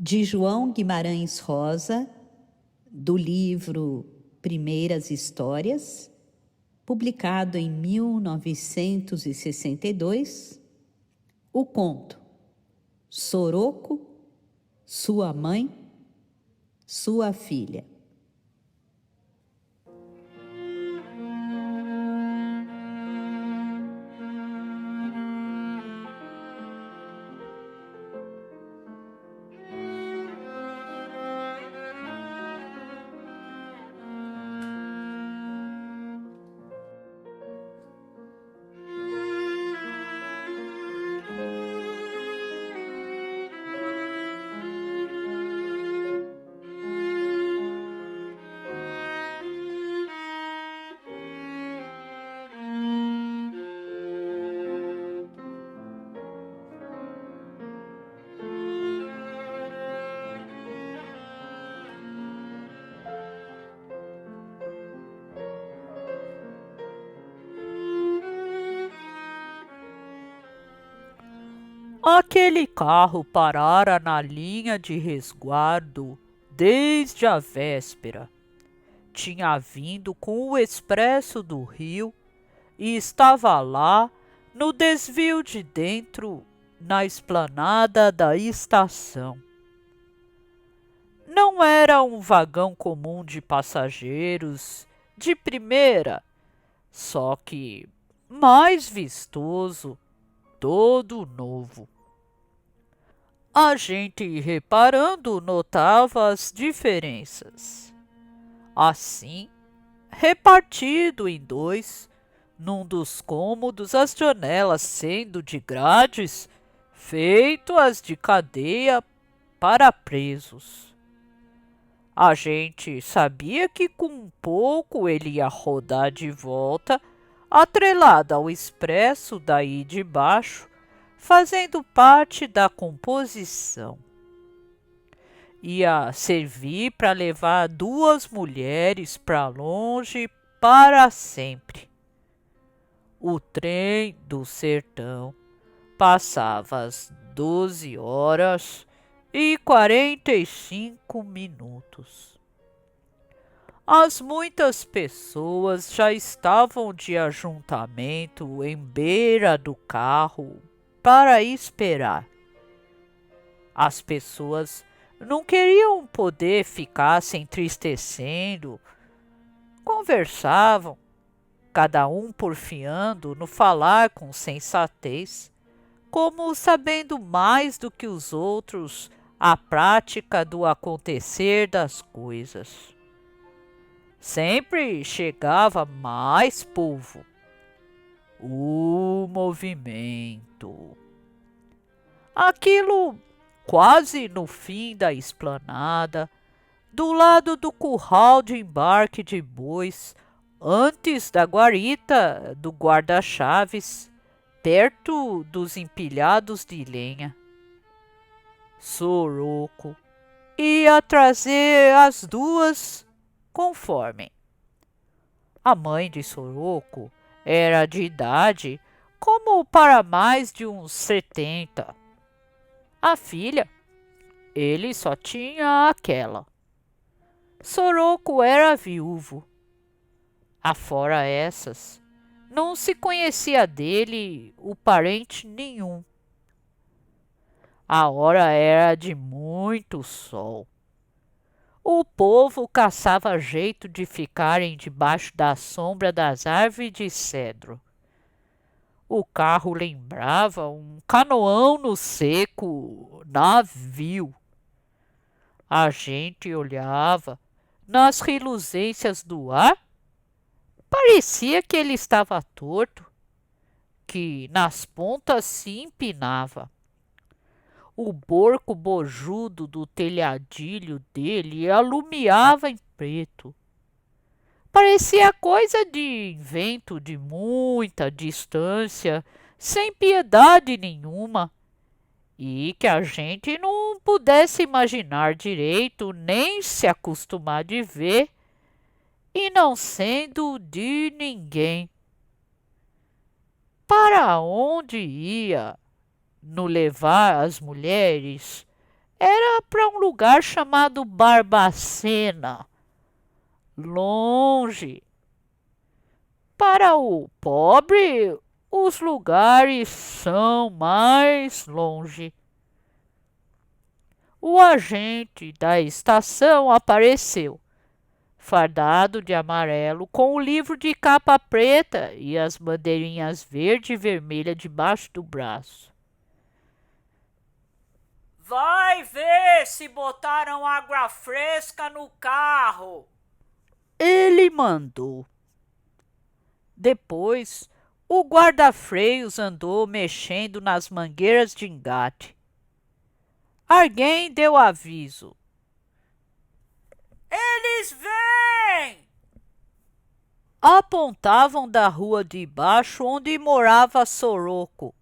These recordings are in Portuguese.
de João Guimarães Rosa, do livro Primeiras Histórias, publicado em 1962, o conto Soroco, Sua Mãe, Sua Filha. Aquele carro parara na linha de resguardo desde a véspera. Tinha vindo com o expresso do Rio e estava lá, no desvio de dentro, na esplanada da estação. Não era um vagão comum de passageiros de primeira, só que mais vistoso, todo novo. A gente, reparando, notava as diferenças. Assim, repartido em dois, num dos cômodos, as janelas sendo de grades, feito as de cadeia para presos. A gente sabia que com pouco ele ia rodar de volta, atrelado ao expresso daí de baixo, fazendo parte da composição. Ia servir para levar duas mulheres para longe para sempre. O trem do sertão passava às 12h45. As muitas pessoas já estavam de ajuntamento em beira do carro para esperar. As pessoas não queriam poder ficar se entristecendo, conversavam, cada um porfiando no falar com sensatez, como sabendo mais do que os outros a prática do acontecer das coisas. Sempre chegava mais povo. O movimento. Aquilo quase no fim da esplanada, do lado do curral de embarque de bois, antes da guarita do guarda-chaves, perto dos empilhados de lenha. Soroco ia trazer as duas conforme. A mãe de Soroco era de idade como para mais de uns 70. A filha, ele só tinha aquela. Soroco era viúvo. Afora essas, não se conhecia dele o parente nenhum. A hora era de muito sol. O povo caçava jeito de ficarem debaixo da sombra das árvores de cedro. O carro lembrava um canoão no seco, navio. A gente olhava nas reluzências do ar, parecia que ele estava torto, que nas pontas se empinava. O borco bojudo do telhadilho dele alumiava em preto. Parecia coisa de invento de muita distância, sem piedade nenhuma, e que a gente não pudesse imaginar direito nem se acostumar de ver, e não sendo de ninguém. Para onde ia no levar as mulheres era para um lugar chamado Barbacena, longe. Para o pobre, os lugares são mais longe. O agente da estação apareceu, fardado de amarelo, com o livro de capa preta e as bandeirinhas verde e vermelha debaixo do braço. Vai ver se botaram água fresca no carro, ele mandou. Depois, o guarda-freios andou mexendo nas mangueiras de engate. Alguém deu aviso. Eles vêm! Apontavam da rua de baixo onde morava Soroco.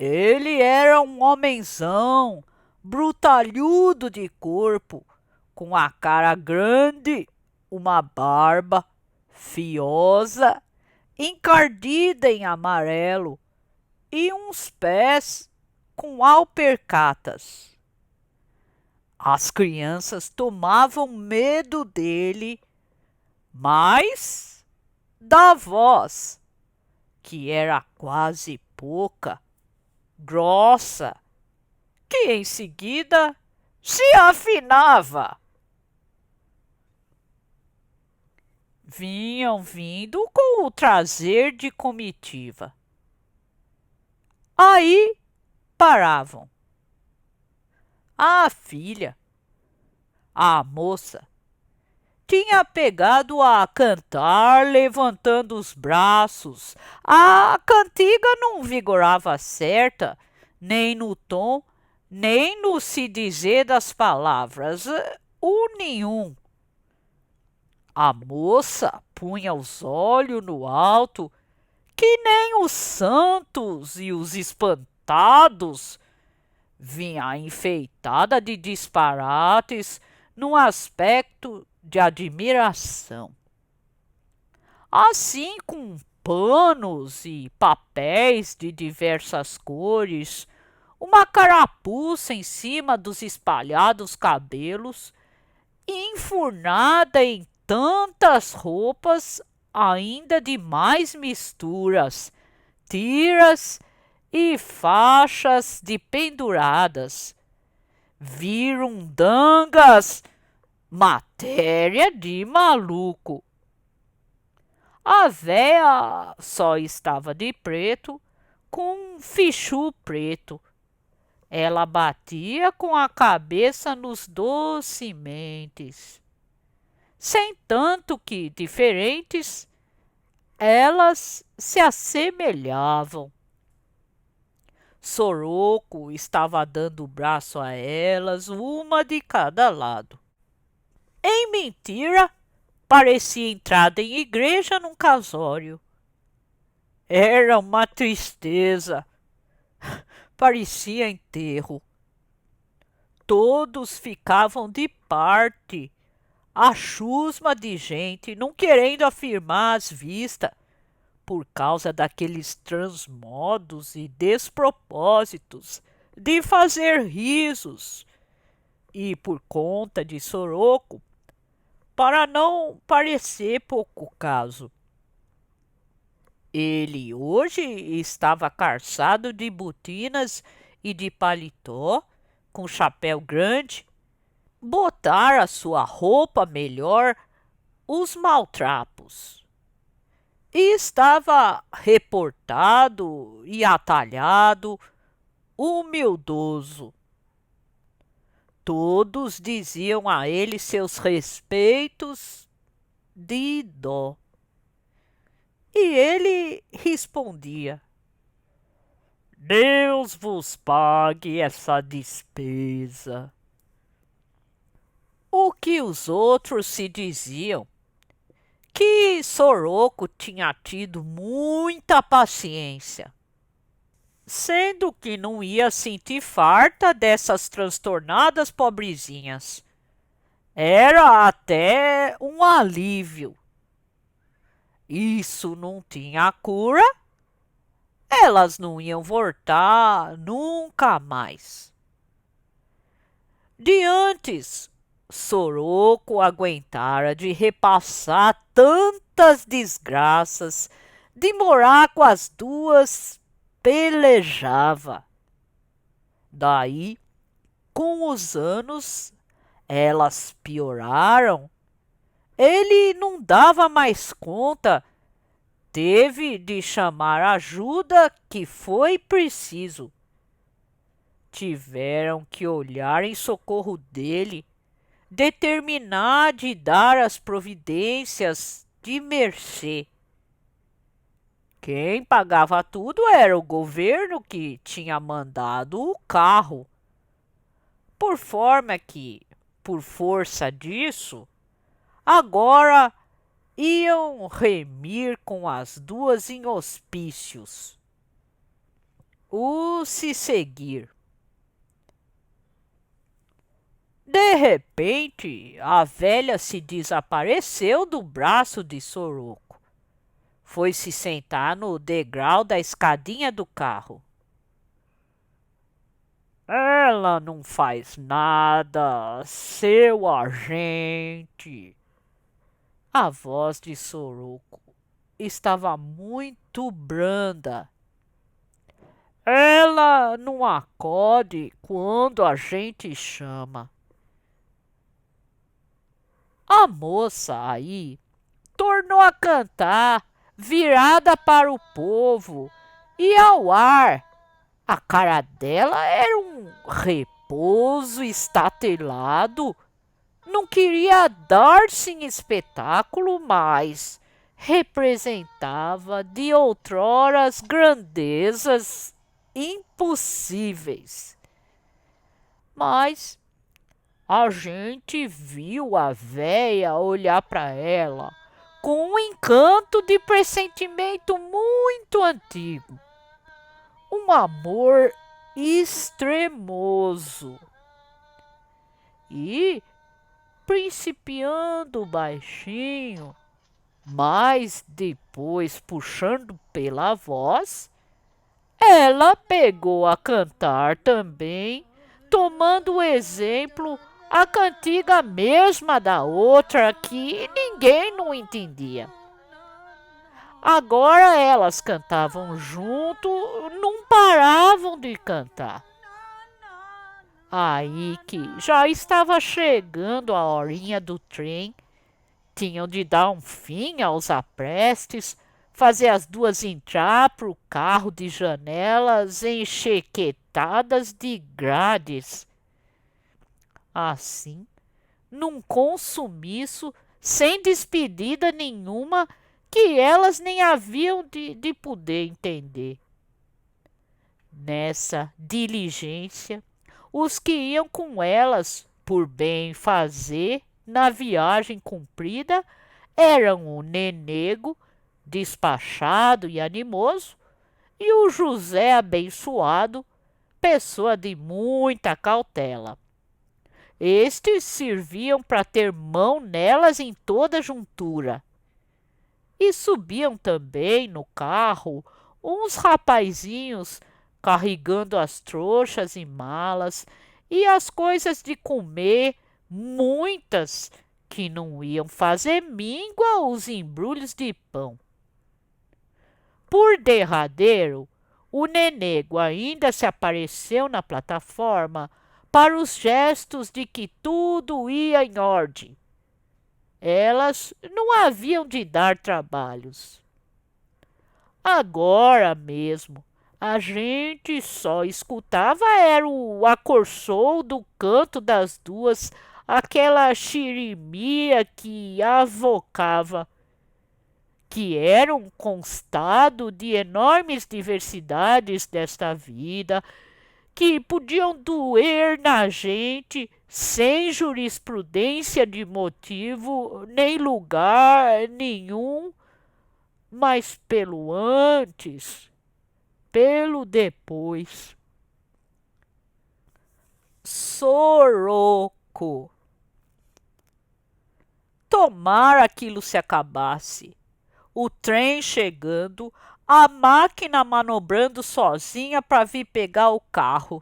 Ele era um homenzão, brutalhudo de corpo, com a cara grande, uma barba fiosa, encardida em amarelo e uns pés com alpercatas. As crianças tomavam medo dele, mas da voz, que era quase pouca, grossa, que em seguida se afinava. Vinham vindo com o trazer de comitiva. Aí paravam. A filha, a moça, tinha pegado a cantar levantando os braços. A cantiga não vigorava certa, nem no tom, nem no se dizer das palavras, o nenhum. A moça punha os olhos no alto, que nem os santos e os espantados. Vinha enfeitada de disparates, num aspecto de admiração. Assim, com panos e papéis de diversas cores, uma carapuça em cima dos espalhados cabelos, e enfurnada em tantas roupas, ainda de mais misturas, tiras e faixas de penduradas, virundangas, matéria de maluco. A véia só estava de preto, com um fichu preto. Ela batia com a cabeça nos docimentes. Sem tanto que diferentes, elas se assemelhavam. Soroco estava dando o braço a elas, uma de cada lado. Em mentira, parecia entrada em igreja num casório. Era uma tristeza, parecia enterro. Todos ficavam de parte, a chusma de gente, não querendo afirmar as vistas, por causa daqueles transmodos e despropósitos de fazer risos, e por conta de Soroco, para não parecer pouco caso. Ele hoje estava calçado de botinas e de paletó, com chapéu grande, botar a sua roupa melhor, os maltrapos. E estava reportado e atalhado, humildoso. Todos diziam a ele seus respeitos de dó. E ele respondia: Deus vos pague essa despesa. O que os outros se diziam? Que Soroco tinha tido muita paciência, sendo que não ia sentir farta dessas transtornadas pobrezinhas. Era até um alívio. Isso não tinha cura, elas não iam voltar nunca mais. De antes, Soroco aguentara de repassar tantas desgraças, de morar com as duas, pelejava. Daí, com os anos, elas pioraram. Ele não dava mais conta, teve de chamar ajuda que foi preciso. Tiveram que olhar em socorro dele, determinar de dar as providências de mercê. Quem pagava tudo era o governo que tinha mandado o carro, por forma que, por força disso, agora iam remir com as duas em hospícios. O se seguir. De repente, a velha se desapareceu do braço de Soroco. Foi se sentar no degrau da escadinha do carro. Ela não faz nada, seu agente. A voz de Soroco estava muito branda. Ela não acode quando a gente chama. A moça aí tornou a cantar, virada para o povo e ao ar. A cara dela era um repouso estatelado. Não queria dar-se em espetáculo, mas representava de outroras grandezas impossíveis. Mas a gente viu a véia olhar para ela com um encanto de pressentimento muito antigo. Um amor extremoso. E, principiando baixinho, mas depois puxando pela voz, ela pegou a cantar também, tomando o exemplo a cantiga mesma da outra que ninguém não entendia. Agora elas cantavam junto, não paravam de cantar. Aí que já estava chegando a horinha do trem, tinham de dar um fim aos aprestes, fazer as duas entrar pro carro de janelas enxequetadas de grades. Assim, num consumiço, sem despedida nenhuma, que elas nem haviam de poder entender. Nessa diligência, os que iam com elas por bem fazer na viagem cumprida eram o Nenego, despachado e animoso, e o José abençoado, pessoa de muita cautela. Estes serviam para ter mão nelas em toda juntura. E subiam também no carro uns rapazinhos carregando as trouxas e malas e as coisas de comer, muitas, que não iam fazer míngua os embrulhos de pão. Por derradeiro, o Nenego ainda se apareceu na plataforma para os gestos de que tudo ia em ordem. Elas não haviam de dar trabalhos. Agora mesmo, a gente só escutava era o acorçou do canto das duas, aquela xirimia que avocava, que era um constado de enormes diversidades desta vida, que podiam doer na gente sem jurisprudência de motivo nem lugar nenhum, mas pelo antes, pelo depois. Soroco. Tomara aquilo se acabasse. O trem chegando, a máquina manobrando sozinha para vir pegar o carro.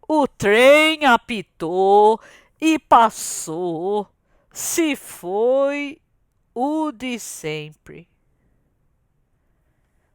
O trem apitou e passou, se foi o de sempre.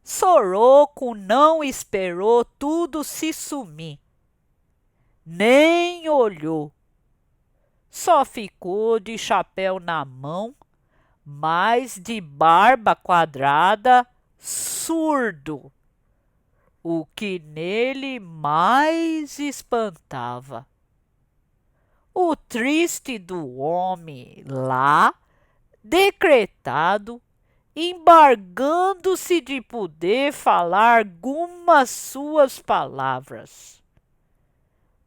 Soroco não esperou tudo se sumir, nem olhou, só ficou de chapéu na mão, mas de barba quadrada, surdo, o que nele mais espantava. O triste do homem lá, decretado, embargando-se de poder falar algumas suas palavras.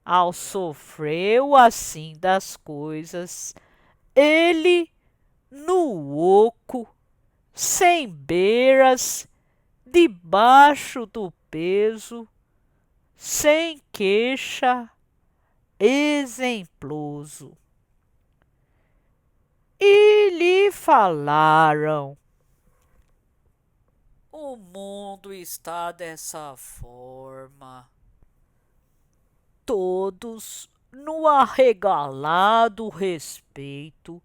Ao sofreu assim das coisas, ele no oco, sem beiras, debaixo do peso, sem queixa, exemploso. E lhe falaram: o mundo está dessa forma. Todos, no arregalado respeito,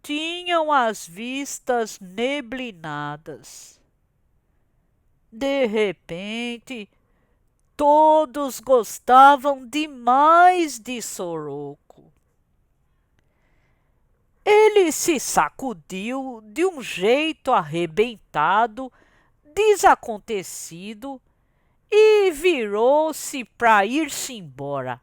tinham as vistas neblinadas. De repente, todos gostavam demais de Soroco. Ele se sacudiu de um jeito arrebentado, desacontecido, e virou-se para ir-se embora.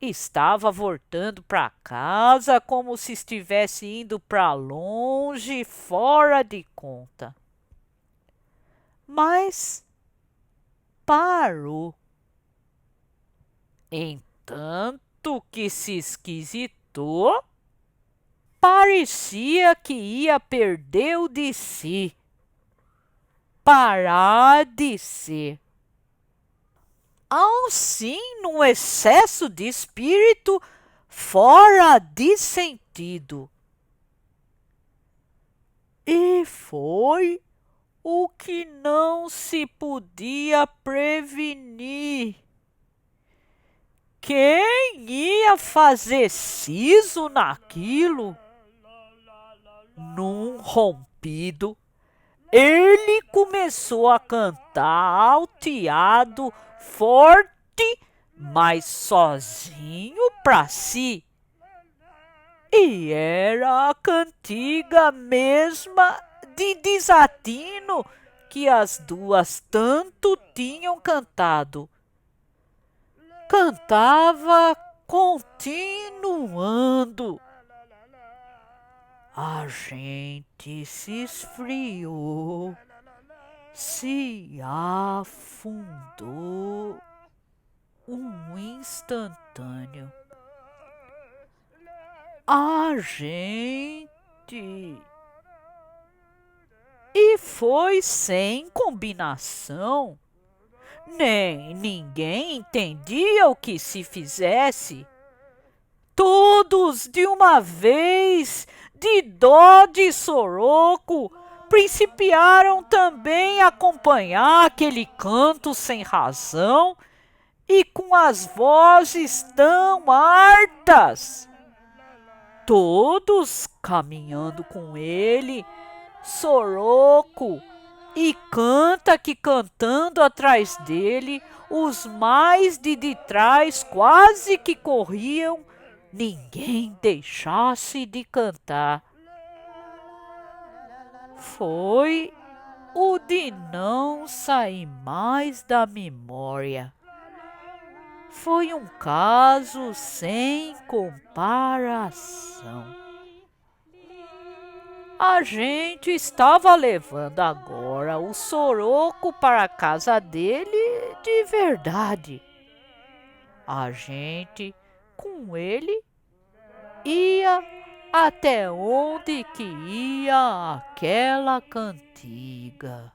Estava voltando para casa como se estivesse indo para longe, fora de conta. Mas parou. Entanto que se esquisitou, parecia que ia perder o de si, parar de ser. Assim, num excesso de espírito fora de sentido. E foi o que não se podia prevenir. Quem ia fazer siso naquilo? Num rompido, ele começou a cantar alteado, forte, mas sozinho para si. E era a cantiga mesma de desatino que as duas tanto tinham cantado. Cantava continuando. A gente se esfriou, se afundou um instantâneo. A gente... E foi sem combinação. Nem ninguém entendia o que se fizesse. Todos de uma vez, de dó de Soroco, principiaram também a acompanhar aquele canto sem razão e com as vozes tão hartas. Todos caminhando com ele, Soroco, e canta que cantando atrás dele, os mais de trás quase que corriam, ninguém deixasse de cantar. Foi o de não sair mais da memória. Foi um caso sem comparação. A gente estava levando agora o Soroco para a casa dele de verdade. A gente, com ele, ia até onde que ia aquela cantiga.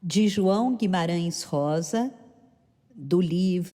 de João Guimarães Rosa, do livro